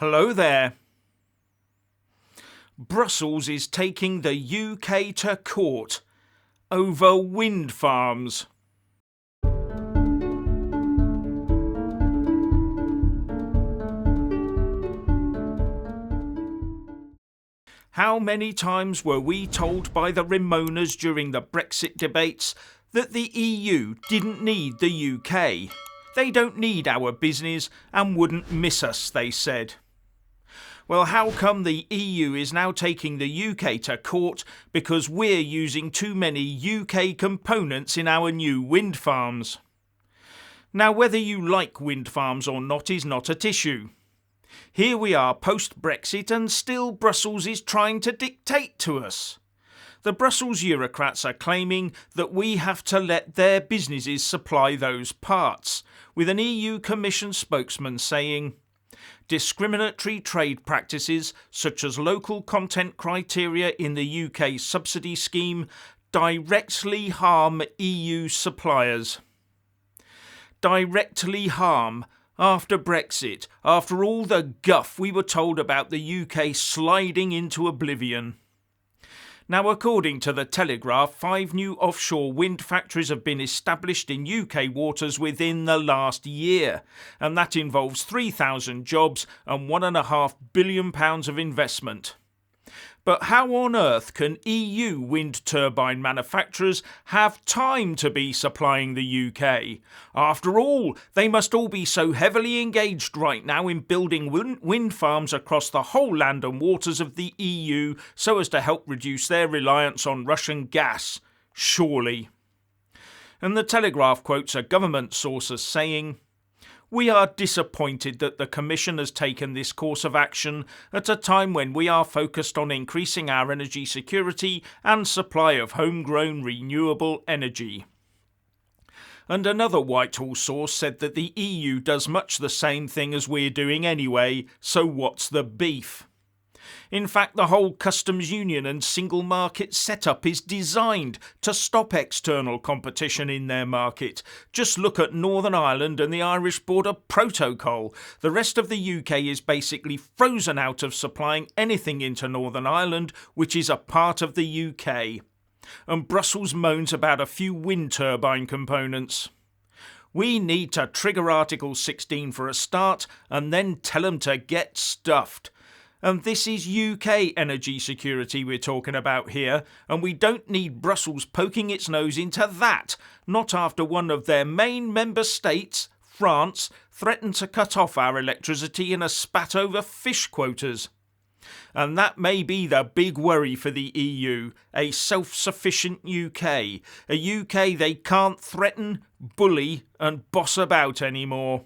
Hello there. Brussels is taking the UK to court over wind farms. How many times were we told by the Remoaners during the Brexit debates that the EU didn't need the UK? They don't need our business and wouldn't miss us, they said. Well, how come the EU is now taking the UK to court because we're using too many UK components in our new wind farms? Now, whether you like wind farms or not is not at issue. Here we are post-Brexit and still Brussels is trying to dictate to us. The Brussels bureaucrats are claiming that we have to let their businesses supply those parts, with an EU Commission spokesman saying, "Discriminatory trade practices such as local content criteria in the UK subsidy scheme directly harm EU suppliers." Directly harm after Brexit, after all the guff we were told about the UK sliding into oblivion. Now, according to the Telegraph, 5 new offshore wind factories have been established in UK waters within the last year, and that involves 3,000 jobs and £1.5 billion of investment. But how on earth can EU wind turbine manufacturers have time to be supplying the UK? After all, they must all be so heavily engaged right now in building wind farms across the whole land and waters of the EU so as to help reduce their reliance on Russian gas. Surely. And the Telegraph quotes a government source as saying, "We are disappointed that the Commission has taken this course of action at a time when we are focused on increasing our energy security and supply of homegrown renewable energy." And another Whitehall source said that the EU does much the same thing as we're doing anyway, so what's the beef? In fact, the whole customs union and single market setup is designed to stop external competition in their market. Just look at Northern Ireland and the Irish Border Protocol. The rest of the UK is basically frozen out of supplying anything into Northern Ireland, which is a part of the UK. And Brussels moans about a few wind turbine components. We need to trigger Article 16 for a start and then tell them to get stuffed. And this is UK energy security we're talking about here, and we don't need Brussels poking its nose into that, not after one of their main member states, France, threatened to cut off our electricity in a spat over fish quotas. And that may be the big worry for the EU, a self-sufficient UK, a UK they can't threaten, bully and boss about anymore.